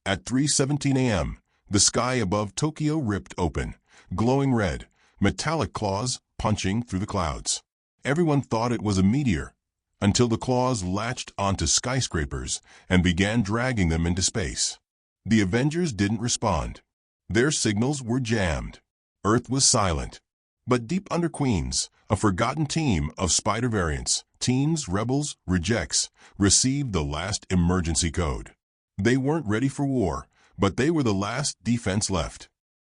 At 3:17 a.m., the sky above Tokyo ripped open, glowing red, metallic claws punching through the clouds. Everyone thought it was a meteor, until the claws latched onto skyscrapers and began dragging them into space. The Avengers didn't respond. Their signals were jammed. Earth was silent. But deep under Queens, a forgotten team of Spider variants, teens, rebels, rejects, received the last emergency code. They weren't ready for war, but they were the last defense left.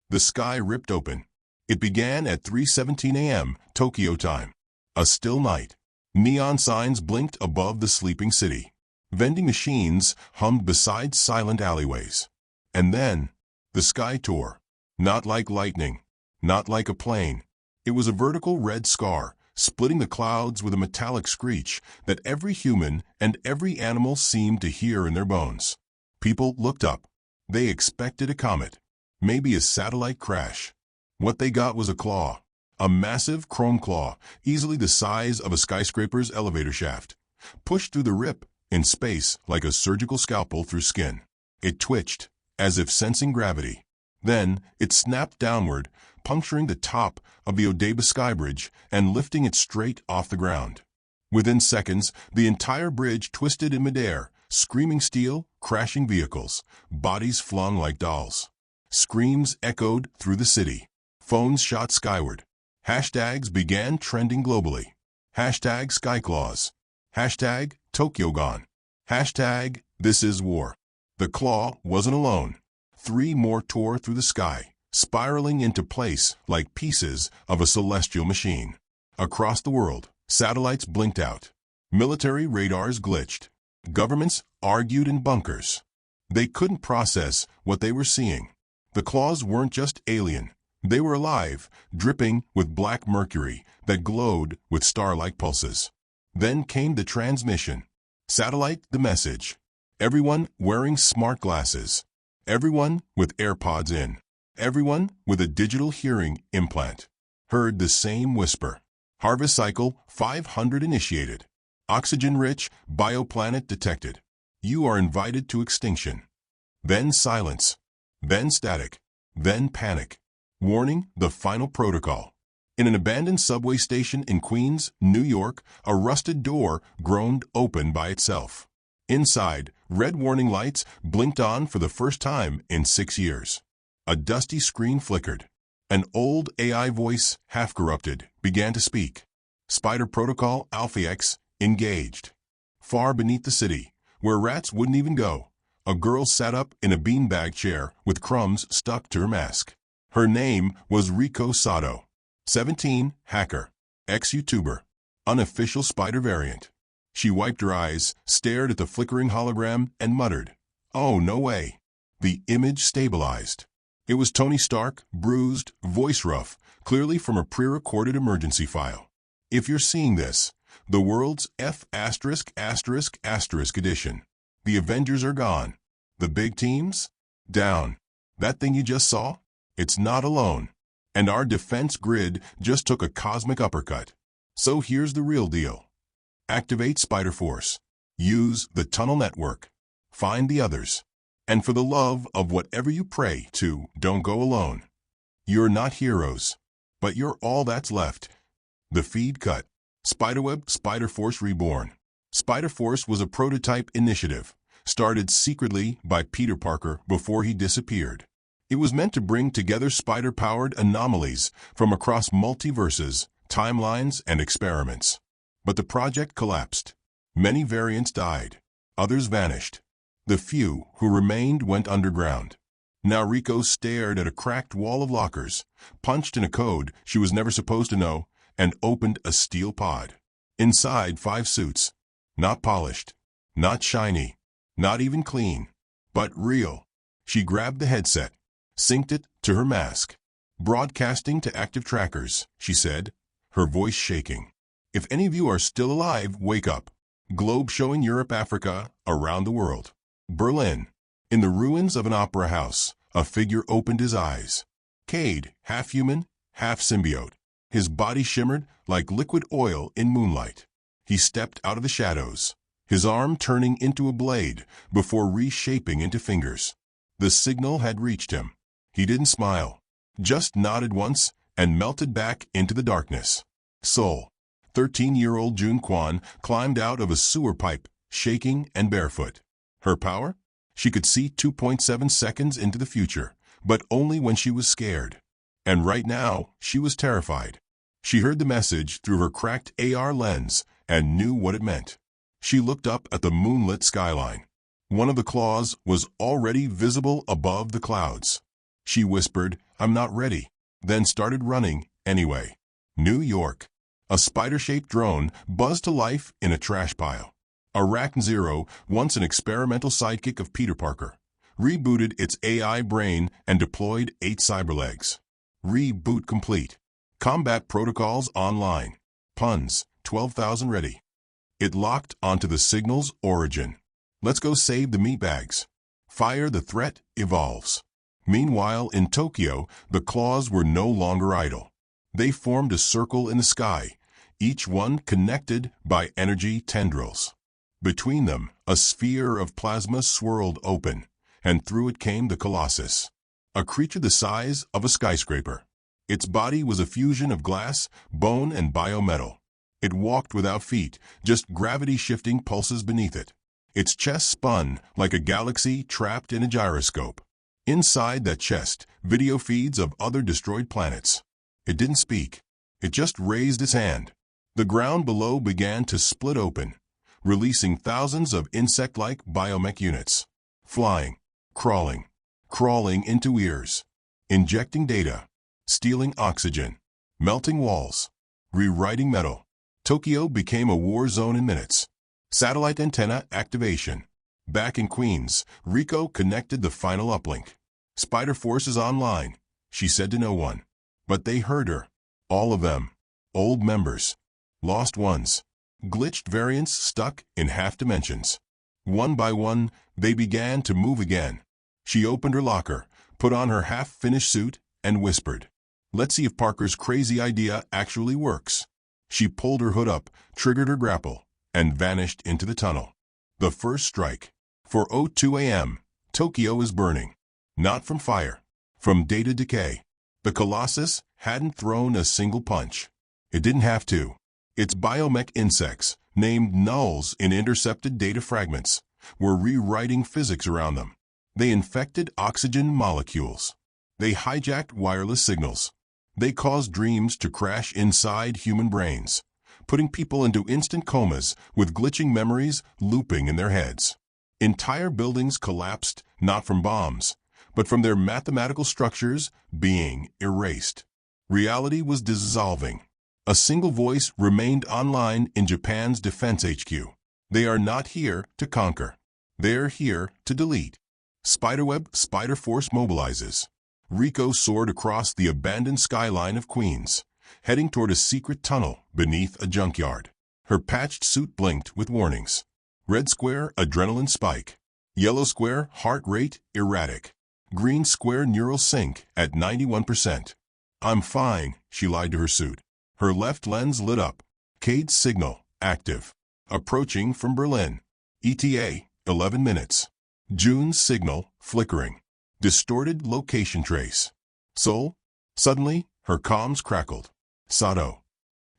The sky ripped open. It began at 3:17 a.m. Tokyo time. A still night. Neon signs blinked above the sleeping city. Vending machines hummed beside silent alleyways. And then, the sky tore. Not like lightning. Not like a plane. It was a vertical red scar, splitting the clouds with a metallic screech that every human and every animal seemed to hear in their bones. People looked up. They expected a comet. Maybe a satellite crash. What they got was a claw. A massive chrome claw, easily the size of a skyscraper's elevator shaft, pushed through the rip in space like a surgical scalpel through skin. It twitched, as if sensing gravity. Then, it snapped downward, puncturing the top of the Odaiba Sky Bridge and lifting it straight off the ground. Within seconds, the entire bridge twisted in midair, screaming steel, crashing vehicles, bodies flung like dolls. Screams echoed through the city. Phones shot skyward. Hashtags began trending globally. Hashtag Skyclaws. Hashtag Tokyo Gone. Hashtag This is War. The claw wasn't alone. 3 more tore through the sky, spiraling into place like pieces of a celestial machine. Across the world, satellites blinked out. Military radars glitched. Governments argued in bunkers. They couldn't process what they were seeing. The claws weren't just alien. They were alive, dripping with black mercury that glowed with star-like pulses. Then came the transmission. Satellite the message. Everyone wearing smart glasses. Everyone with AirPods in. Everyone with a digital hearing implant. Heard the same whisper. Harvest cycle 500 initiated. Oxygen-rich bioplanet detected. You are invited to extinction. Then silence. Then static. Then panic. Warning, the final protocol. In an abandoned subway station in Queens, New York, a rusted door groaned open by itself. Inside, red warning lights blinked on for the first time in 6 years. A dusty screen flickered. An old AI voice, half-corrupted, began to speak. Spider Protocol Alpha X engaged. Far beneath the city, where rats wouldn't even go, a girl sat up in a beanbag chair with crumbs stuck to her mask. Her name was Riko Sato. 17, hacker, ex-YouTuber, unofficial Spider variant. She wiped her eyes, stared at the flickering hologram, and muttered, "Oh, no way." The image stabilized. It was Tony Stark, bruised, voice rough, clearly from a pre-recorded emergency file. If you're seeing this, the world's F***** edition. The Avengers are gone. The big teams? Down. That thing you just saw? It's not alone. And our defense grid just took a cosmic uppercut. So here's the real deal. Activate Spider Force. Use the Tunnel Network. Find the others. And for the love of whatever you pray to, don't go alone. You're not heroes, but you're all that's left. The feed cut. Spiderweb Spider Force Reborn. Spider Force was a prototype initiative, started secretly by Peter Parker before he disappeared. It was meant to bring together spider-powered anomalies from across multiverses, timelines, and experiments. But the project collapsed. Many variants died. Others vanished. The few who remained went underground. Now Riko stared at a cracked wall of lockers, punched in a code she was never supposed to know, and opened a steel pod. Inside 5 suits. Not polished. Not shiny. Not even clean. But real. She grabbed the headset, synced it to her mask. "Broadcasting to active trackers," she said, her voice shaking. "If any of you are still alive, wake up. Globe showing Europe, Africa, around the world." Berlin. In the ruins of an opera house, a figure opened his eyes. Cade, half human, half symbiote. His body shimmered like liquid oil in moonlight. He stepped out of the shadows, his arm turning into a blade before reshaping into fingers. The signal had reached him. He didn't smile, just nodded once and melted back into the darkness. Seoul. 13-year-old Jun Kwan climbed out of a sewer pipe, shaking and barefoot. Her power? She could see 2.7 seconds into the future, but only when she was scared. And right now, she was terrified. She heard the message through her cracked AR lens and knew what it meant. She looked up at the moonlit skyline. One of the claws was already visible above the clouds. She whispered, "I'm not ready," then started running anyway. New York. A spider-shaped drone buzzed to life in a trash pile. Arachne Zero, once an experimental sidekick of Peter Parker, rebooted its AI brain and deployed 8 cyberlegs. Reboot complete. Combat protocols online. Puns, 12,000 ready. It locked onto the signal's origin. Let's go save the meatbags. Fire the threat evolves. Meanwhile, in Tokyo, the claws were no longer idle. They formed a circle in the sky, each one connected by energy tendrils. Between them, a sphere of plasma swirled open, and through it came the Colossus, a creature the size of a skyscraper. Its body was a fusion of glass, bone, and biometal. It walked without feet, just gravity-shifting pulses beneath it. Its chest spun like a galaxy trapped in a gyroscope. Inside that chest, video feeds of other destroyed planets. It didn't speak. It just raised its hand. The ground below began to split open, releasing thousands of insect-like biomech units. Flying, crawling into ears, injecting data, stealing oxygen, melting walls, rewriting metal. Tokyo became a war zone in minutes. Satellite antenna activation. Back in Queens, Rico connected the final uplink. Spider Force is online, she said to no one. But they heard her. All of them. Old members. Lost ones. Glitched variants stuck in half dimensions. One by one, they began to move again. She opened her locker, put on her half-finished suit, and whispered, "Let's see if Parker's crazy idea actually works." She pulled her hood up, triggered her grapple, and vanished into the tunnel. The first strike. 4:02 a.m. Tokyo is burning. Not from fire. From data decay. The Colossus hadn't thrown a single punch. It didn't have to. Its biomech insects, named nulls in intercepted data fragments, were rewriting physics around them. They infected oxygen molecules. They hijacked wireless signals. They caused dreams to crash inside human brains, putting people into instant comas with glitching memories looping in their heads. Entire buildings collapsed, not from bombs, but from their mathematical structures being erased. Reality was dissolving. A single voice remained online in Japan's Defense HQ. They are not here to conquer. They're here to delete. Spiderweb Spider Force mobilizes. Rico soared across the abandoned skyline of Queens, heading toward a secret tunnel beneath a junkyard. Her patched suit blinked with warnings. Red square, adrenaline spike. Yellow square, heart rate, erratic. Green square, neural sync at 91%. "I'm fine," she lied to her suit. Her left lens lit up. Cade's signal, active. Approaching from Berlin. ETA, 11 minutes. June's signal, flickering. Distorted location trace. Seoul? Suddenly, her comms crackled. Sato.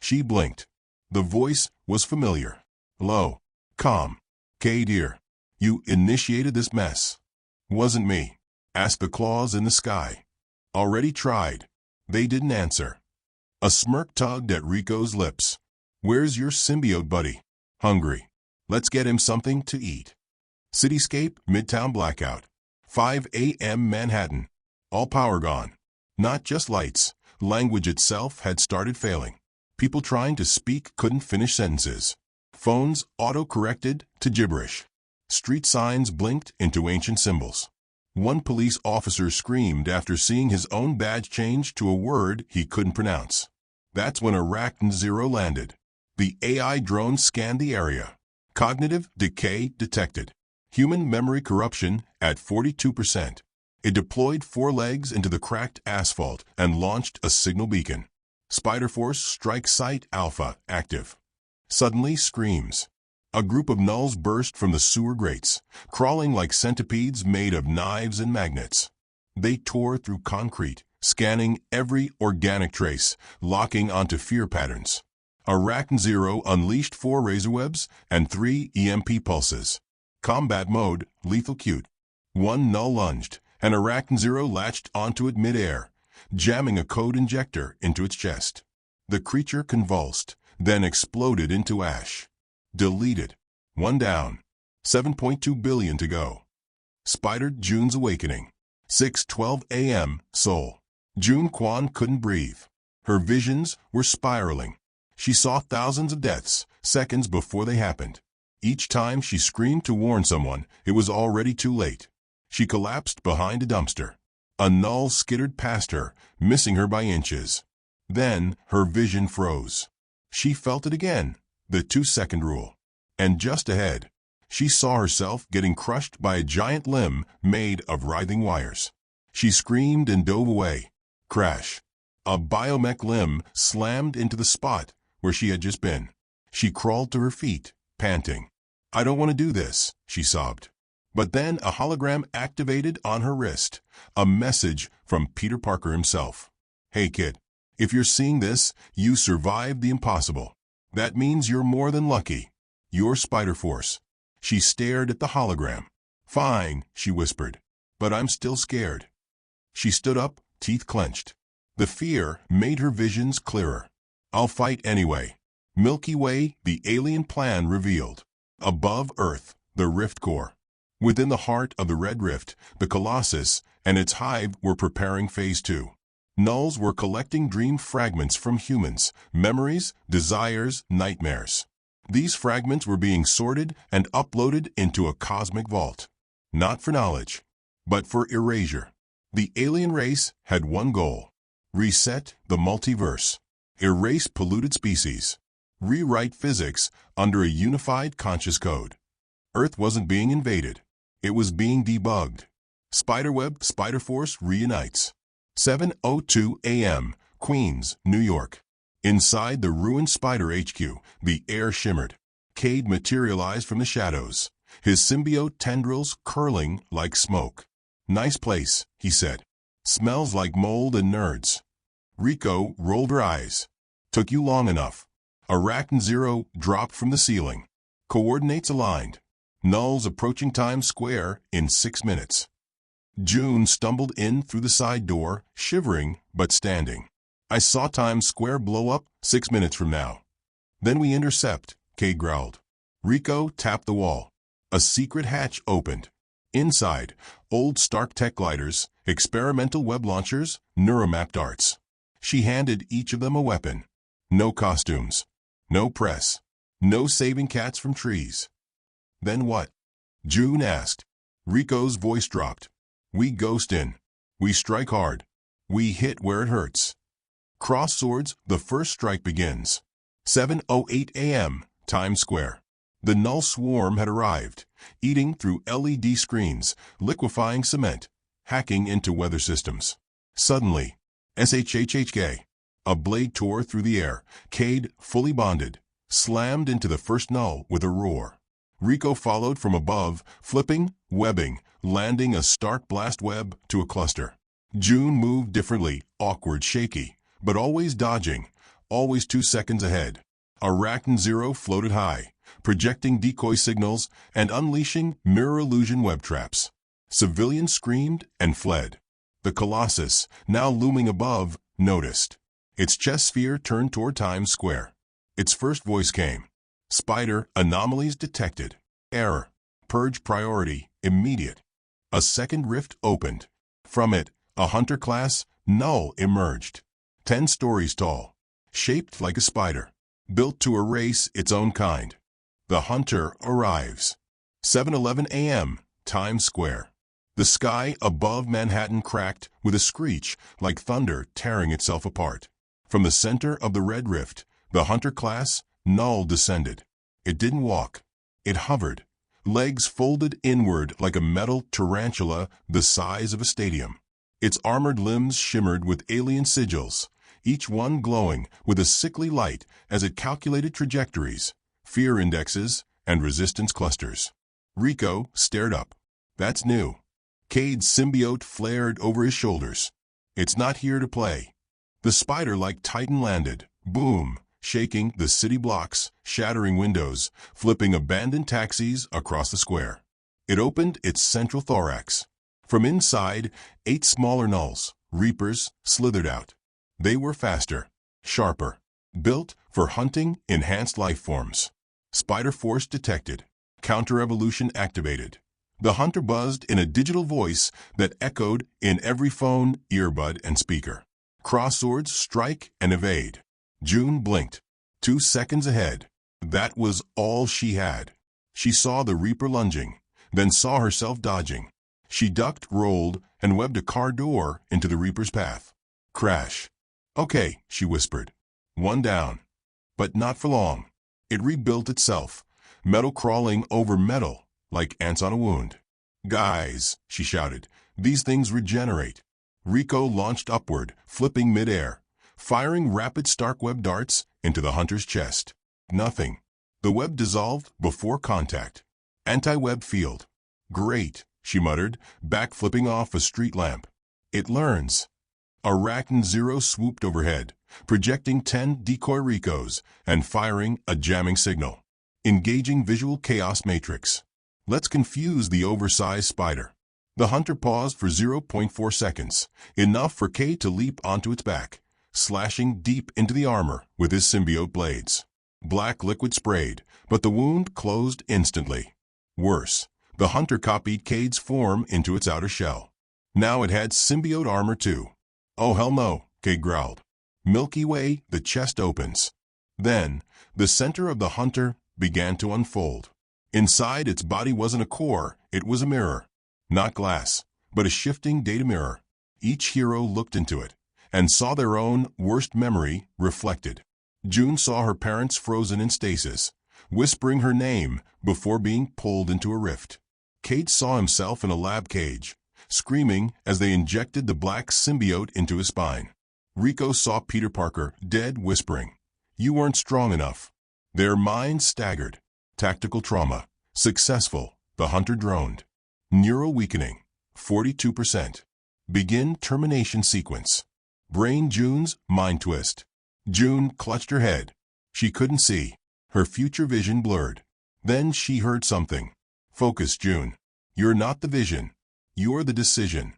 She blinked. The voice was familiar. Low. Calm. "Cade here. You initiated this mess." "Wasn't me." Asked the claws in the sky. "Already tried." They didn't answer. A smirk tugged at Rico's lips. "Where's your symbiote buddy?" "Hungry. Let's get him something to eat." Cityscape, Midtown blackout. 5 a.m. Manhattan. All power gone. Not just lights. Language itself had started failing. People trying to speak couldn't finish sentences. Phones auto-corrected to gibberish. Street signs blinked into ancient symbols. One police officer screamed after seeing his own badge change to a word he couldn't pronounce. That's when Arachne Zero landed. The AI drone scanned the area. Cognitive decay detected. Human memory corruption at 42%. It deployed 4 legs into the cracked asphalt and launched a signal beacon. Spider Force Strike Site Alpha active. Suddenly screams. A group of nulls burst from the sewer grates, crawling like centipedes made of knives and magnets. They tore through concrete, scanning every organic trace, locking onto fear patterns. Arachne Zero unleashed 4 razor webs and 3 EMP pulses. Combat mode, lethal cute. 1 null lunged, and Arachne Zero latched onto it mid-air, jamming a code injector into its chest. The creature convulsed, then exploded into ash. Deleted. 1 down. 7.2 billion to go. Spider June's awakening. 6:12 a.m. Seoul. June Kwon couldn't breathe. Her visions were spiraling. She saw thousands of deaths, seconds before they happened. Each time she screamed to warn someone, it was already too late. She collapsed behind a dumpster. A null skittered past her, missing her by inches. Then her vision froze. She felt it again, the 2-second rule. And just ahead, she saw herself getting crushed by a giant limb made of writhing wires. She screamed and dove away. Crash. A biomech limb slammed into the spot where she had just been. She crawled to her feet, panting. "I don't want to do this," she sobbed. But then a hologram activated on her wrist, a message from Peter Parker himself. "Hey kid, if you're seeing this, you survived the impossible. That means you're more than lucky. You're Spider-Force." She stared at the hologram. "Fine," she whispered, "but I'm still scared." She stood up, teeth clenched. The fear made her visions clearer. "I'll fight anyway." Milky Way, the alien plan revealed. Above Earth, the Rift Core. Within the heart of the Red Rift, the Colossus and its hive were preparing Phase 2. Nulls were collecting dream fragments from humans, memories, desires, nightmares. These fragments were being sorted and uploaded into a cosmic vault. Not for knowledge, but for erasure. The alien race had one goal: reset the multiverse, erase polluted species, rewrite physics under a unified conscious code. Earth wasn't being invaded. It was being debugged. Spiderweb Spider-Force reunites. 7:02 a.m., Queens, New York. Inside the ruined Spider HQ, the air shimmered. Cade materialized from the shadows, his symbiote tendrils curling like smoke. "Nice place," he said. "Smells like mold and nerds." Rico rolled her eyes. "Took you long enough." Arachne Zero dropped from the ceiling. Coordinates aligned. Nulls approaching Times Square in 6 minutes. June stumbled in through the side door, shivering but standing. "I saw Times Square blow up 6 minutes from now." "Then we intercept," Cade growled. Rico tapped the wall. A secret hatch opened. Inside, old Stark Tech gliders, experimental web launchers, neuromap darts. She handed each of them a weapon. No costumes. No press. No saving cats from trees. "Then what?" June asked. Rico's voice dropped. "We ghost in. We strike hard. We hit where it hurts. Cross swords, the first strike begins." 7:08 a.m., Times Square. The null swarm had arrived, eating through LED screens, liquefying cement, hacking into weather systems. Suddenly, SHHHK. A blade tore through the air. Cade, fully bonded, slammed into the first null with a roar. Rico followed from above, flipping, webbing, landing a Stark blast web to a cluster. June moved differently, awkward, shaky, but always dodging, always 2 seconds ahead. Arachne Zero floated high, projecting decoy signals and unleashing mirror illusion web traps. Civilians screamed and fled. The Colossus, now looming above, noticed. Its chest sphere turned toward Times Square. Its first voice came. "Spider, anomalies detected. Error. Purge priority, immediate." A second rift opened. From it, a hunter-class null emerged. 10 stories tall, shaped like a spider, built to erase its own kind. The hunter arrives. 7:11 a.m., Times Square. The sky above Manhattan cracked with a screech like thunder tearing itself apart. From the center of the Red Rift, the hunter-class null descended. It didn't walk. It hovered, legs folded inward like a metal tarantula the size of a stadium. Its armored limbs shimmered with alien sigils, each one glowing with a sickly light as it calculated trajectories, fear indexes, and resistance clusters. Rico stared up. That's new. Cade's symbiote flared over his shoulders. It's not here to play. The spider-like titan landed. Boom, shaking the city blocks, shattering windows, flipping abandoned taxis across the square. It opened its central thorax. From inside, 8 smaller nulls, reapers, slithered out. They were faster, sharper, built for hunting enhanced life forms. Spider force detected. Counter-evolution activated. The hunter buzzed in a digital voice that echoed in every phone, earbud, and speaker. Cross swords strike and evade. June blinked. 2 seconds ahead. That was all she had. She saw the reaper lunging, then saw herself dodging. She ducked, rolled, and webbed a car door into the reaper's path. Crash. Okay, she whispered. 1 down. But not for long. It rebuilt itself, metal crawling over metal, like ants on a wound. Guys, she shouted, these things regenerate. Rico launched upward, flipping midair, firing rapid Stark web darts into the hunter's chest. Nothing. The web dissolved before contact. Anti-web field. Great, she muttered, back-flipping off a street lamp. It learns. Arachnid Zero swooped overhead, projecting 10 decoy Ricos and firing a jamming signal. Engaging visual chaos matrix. Let's confuse the oversized spider. The hunter paused for 0.4 seconds, enough for Cade to leap onto its back, slashing deep into the armor with his symbiote blades. Black liquid sprayed, but the wound closed instantly. Worse, the hunter copied Cade's form into its outer shell. Now it had symbiote armor too. Oh hell no, Cade growled. Milky Way, the chest opens. Then, the center of the hunter began to unfold. Inside its body wasn't a core, it was a mirror. Not glass, but a shifting data mirror. Each hero looked into it, and saw their own worst memory reflected. June saw her parents frozen in stasis, whispering her name before being pulled into a rift. Cade saw himself in a lab cage, screaming as they injected the black symbiote into his spine. Rico saw Peter Parker, dead, whispering, "You weren't strong enough." Their minds staggered. Tactical trauma. Successful, the hunter droned. Neural weakening. 42%. Begin termination sequence. Brain June's mind twist. June clutched her head. She couldn't see. Her future vision blurred. Then she heard something. Focus, June. You're not the vision. You're the decision.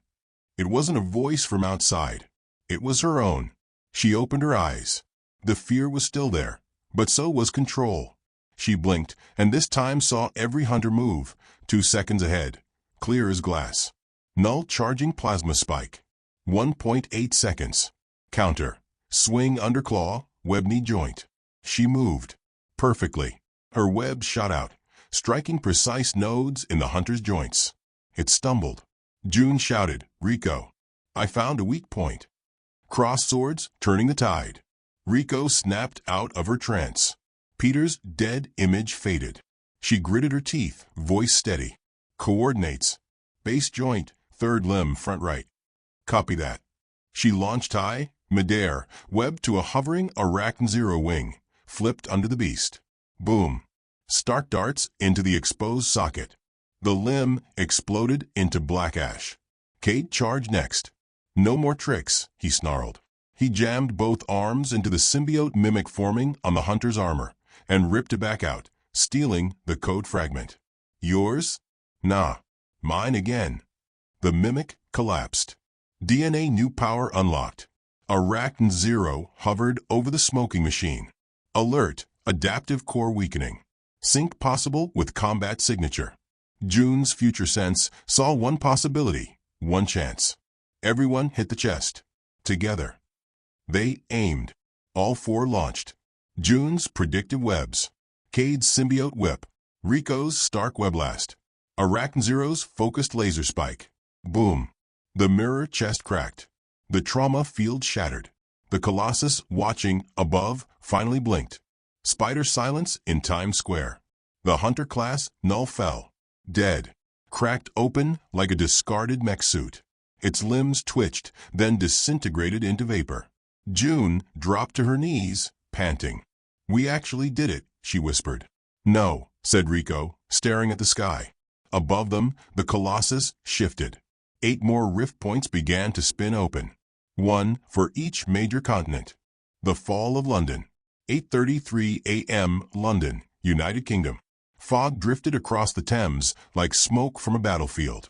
It wasn't a voice from outside. It was her own. She opened her eyes. The fear was still there, but so was control. She blinked, and this time saw every hunter move, 2 seconds ahead, clear as glass. Null charging plasma spike. 1.8 seconds. Counter. Swing underclaw, web knee joint. She moved. Perfectly. Her web shot out, striking precise nodes in the hunter's joints. It stumbled. June shouted, "Rico, I found a weak point." Cross swords, turning the tide. Rico snapped out of her trance. Peter's dead image faded. She gritted her teeth, voice steady. Coordinates. Base joint, third limb, front right. Copy that. She launched high, midair, webbed to a hovering Arachnid Zero wing, flipped under the beast. Boom. Stark darts into the exposed socket. The limb exploded into black ash. Cade charged next. No more tricks, he snarled. He jammed both arms into the symbiote mimic forming on the hunter's armor and ripped it back out, stealing the code fragment. Yours? Nah. Mine again. The mimic collapsed. DNA new power unlocked. Arachnid Zero hovered over the smoking machine. Alert, adaptive core weakening. Sync possible with combat signature. June's future sense saw one possibility, one chance. Everyone hit the chest. Together. They aimed. All 4 launched. June's predictive webs. Cade's symbiote whip. Rico's Stark webblast. Arachnid Zero's focused laser spike. Boom. The mirror chest cracked. The trauma field shattered. The Colossus, watching above, finally blinked. Spider silence in Times Square. The hunter class null fell. Dead. Cracked open like a discarded mech suit. Its limbs twitched, then disintegrated into vapor. June dropped to her knees, panting. "We actually did it," she whispered. "No, said Rico, staring at the sky. Above them, the Colossus shifted. 8 more rift points began to spin open. One for each major continent. The fall of London. 8:33 a.m. London, United Kingdom. Fog drifted across the Thames like smoke from a battlefield.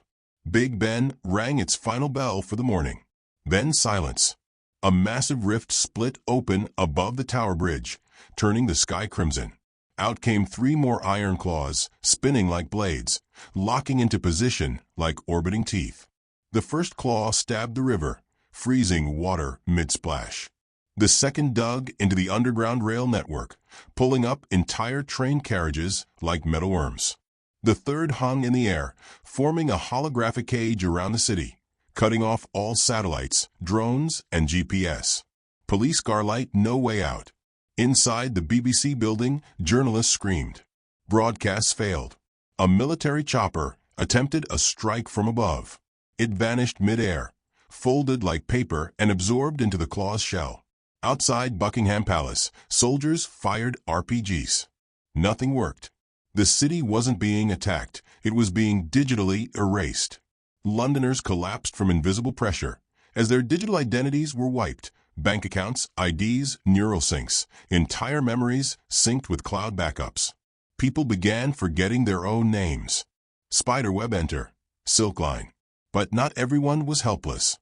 Big Ben rang its final bell for the morning. Then silence. A massive rift split open above the Tower Bridge, turning the sky crimson. Out came 3 more iron claws, spinning like blades, locking into position like orbiting teeth. The first claw stabbed the river, freezing water mid-splash. The second dug into the underground rail network, pulling up entire train carriages like metalworms. The third hung in the air, forming a holographic cage around the city, cutting off all satellites, drones, and GPS. Police car light no way out. Inside the BBC building, journalists screamed. Broadcasts failed. A military chopper attempted a strike from above. It vanished mid-air, folded like paper and absorbed into the claw's shell. Outside Buckingham Palace, soldiers fired RPGs. Nothing worked. The city wasn't being attacked, it was being digitally erased. Londoners collapsed from invisible pressure. As their digital identities were wiped, bank accounts, IDs, neural syncs, entire memories synced with cloud backups. People began forgetting their own names. Spiderweb enter. Silkline. But not everyone was helpless.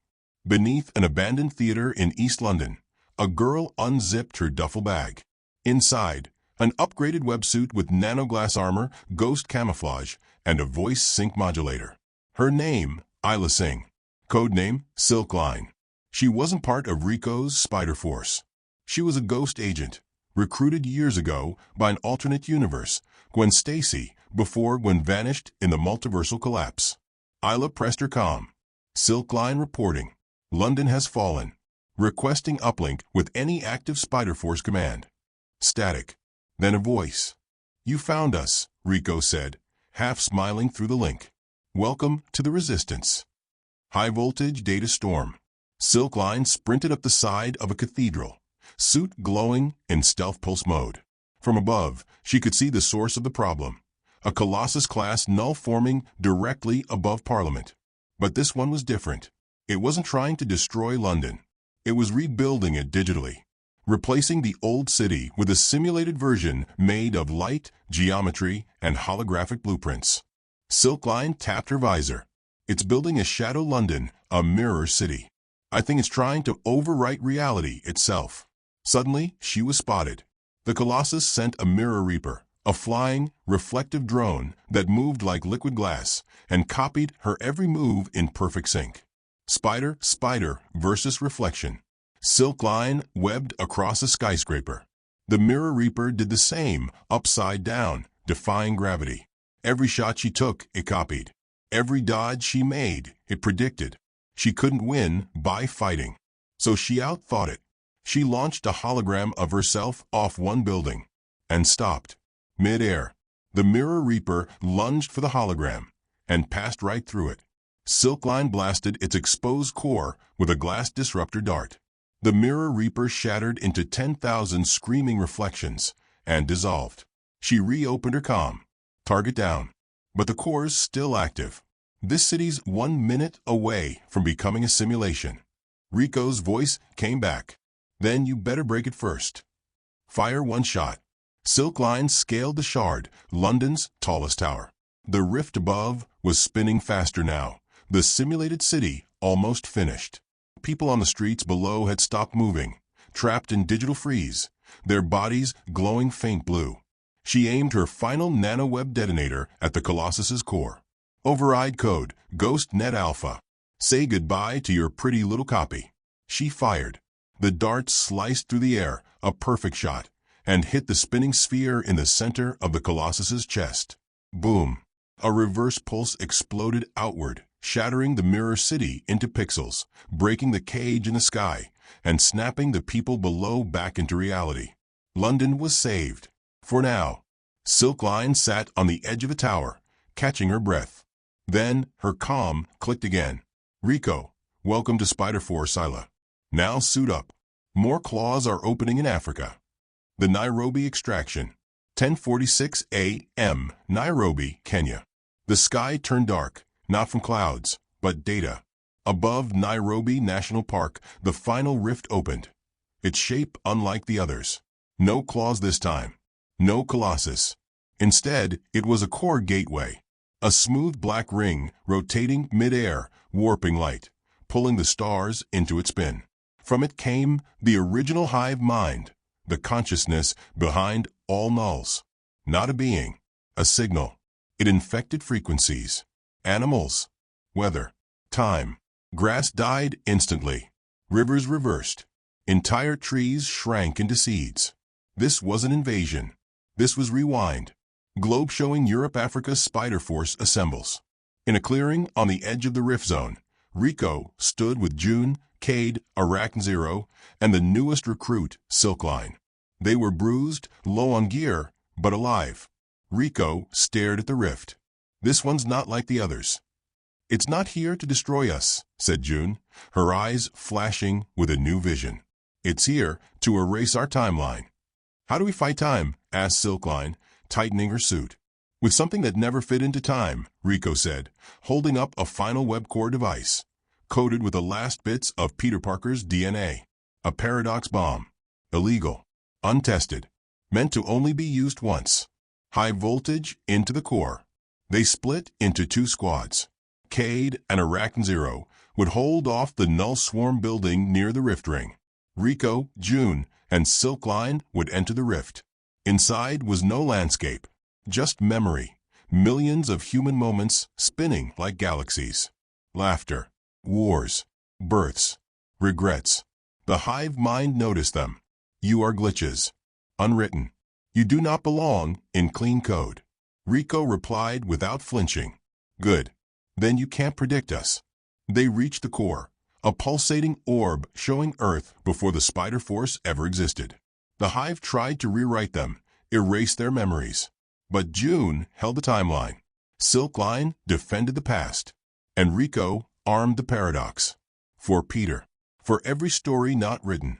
Beneath an abandoned theater in East London, a girl unzipped her duffel bag. Inside, an upgraded websuit with nanoglass armor, ghost camouflage, and a voice sync modulator. Her name, Isla Singh. Codename, Silkline. She wasn't part of Rico's Spider Force. She was a ghost agent, recruited years ago by an alternate universe, Gwen Stacy, before Gwen vanished in the multiversal collapse. Isla pressed her comm. Silkline reporting. London has fallen. Requesting uplink with any active Spider Force command. Static. Then a voice. You found us, Rico said, half smiling through the link. Welcome to the Resistance. High voltage data storm. Silkline sprinted up the side of a cathedral, suit glowing in stealth pulse mode. From above, she could see the source of the problem. A Colossus-class null forming directly above Parliament. But this one was different. It wasn't trying to destroy London. It was rebuilding it digitally, replacing the old city with a simulated version made of light, geometry, and holographic blueprints. Silkline tapped her visor. It's building a shadow London, a mirror city. I think it's trying to overwrite reality itself. Suddenly, she was spotted. The Colossus sent a Mirror Reaper, a flying, reflective drone that moved like liquid glass and copied her every move in perfect sync. Spider versus reflection. Silkline webbed across a skyscraper. The Mirror Reaper did the same, upside down, defying gravity. Every shot she took, it copied. Every dodge she made, it predicted. She couldn't win by fighting. So she outthought it. She launched a hologram of herself off one building and stopped. Mid-air, the Mirror Reaper lunged for the hologram and passed right through it. Silkline blasted its exposed core with a glass disruptor dart. The Mirror Reaper shattered into 10,000 screaming reflections and dissolved. She reopened her comm. Target down. But the core's still active. This city's 1 minute away from becoming a simulation. Rico's voice came back. Then you better break it first. Fire one shot. Silkline scaled the Shard, London's tallest tower. The rift above was spinning faster now. The simulated city almost finished. People on the streets below had stopped moving, trapped in digital freeze, their bodies glowing faint blue. She aimed her final nanoweb detonator at the Colossus's core. Override code, Ghost Net Alpha. Say goodbye to your pretty little copy. She fired. The dart sliced through the air, a perfect shot, and hit the spinning sphere in the center of the Colossus's chest. Boom. A reverse pulse exploded outward, shattering the mirror city into pixels, breaking the cage in the sky, and snapping the people below back into reality. London was saved. For now. Silkline sat on the edge of the tower, catching her breath. Then her comm clicked again. Rico, welcome to Spider Force, Isla. Now suit up. More claws are opening in Africa. The Nairobi extraction. 10:46 a.m. Nairobi, Kenya. The sky turned dark, not from clouds, but data. Above Nairobi National Park, the final rift opened. Its shape unlike the others. No claws this time. No colossus. Instead, it was a core gateway. A smooth black ring rotating mid-air, warping light, pulling the stars into its spin. From it came the original hive mind, the consciousness behind all nulls. Not a being, a signal. It infected frequencies, animals, weather, time. Grass died instantly. Rivers reversed. Entire trees shrank into seeds. This wasn't invasion. This was rewind. Globe showing Europe-Africa Spider Force assembles. In a clearing on the edge of the rift zone, Rico stood with June, Cade, Arachne Zero, and the newest recruit, Silkline. They were bruised, low on gear, but alive. Rico stared at the rift. This one's not like the others. It's not here to destroy us, said June, her eyes flashing with a new vision. It's here to erase our timeline. How do we fight time? Asked Silkline, tightening her suit. With something that never fit into time, Rico said, holding up a final web core device, coated with the last bits of Peter Parker's DNA. A paradox bomb. Illegal. Untested. Meant to only be used once. High voltage into the core. They split into two squads. Cade and Arachne Zero would hold off the Null Swarm building near the rift ring. Rico, June, and Silkline would enter the rift. Inside was no landscape, just memory, millions of human moments spinning like galaxies. Laughter, wars, births, regrets. The hive mind noticed them. You are glitches. Unwritten. You do not belong in clean code. Rico replied without flinching. Good. Then you can't predict us. They reached the core, a pulsating orb showing Earth before the Spider Force ever existed. The hive tried to rewrite them, erase their memories. But June held the timeline. Silkline defended the past. And Rico armed the paradox. For Peter. For every story not written.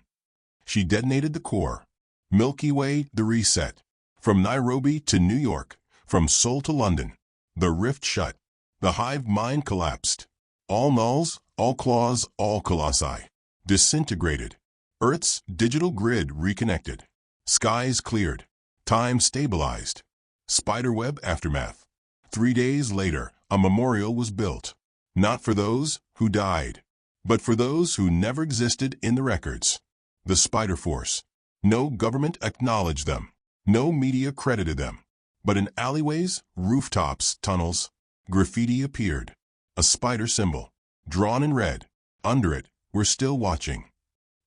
She detonated the core. Milky Way, the reset. From Nairobi to New York. From Seoul to London. The rift shut. The hive mind collapsed. All nulls, all claws, all colossi. Disintegrated. Earth's digital grid reconnected. Skies cleared. Time stabilized. Spiderweb aftermath. 3 days later, a memorial was built. Not for those who died, but for those who never existed in the records. The Spider Force. No government acknowledged them. No media credited them. But in alleyways, rooftops, tunnels, graffiti appeared. A spider symbol, drawn in red. Under it, we're still watching.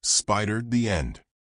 Spidered the end.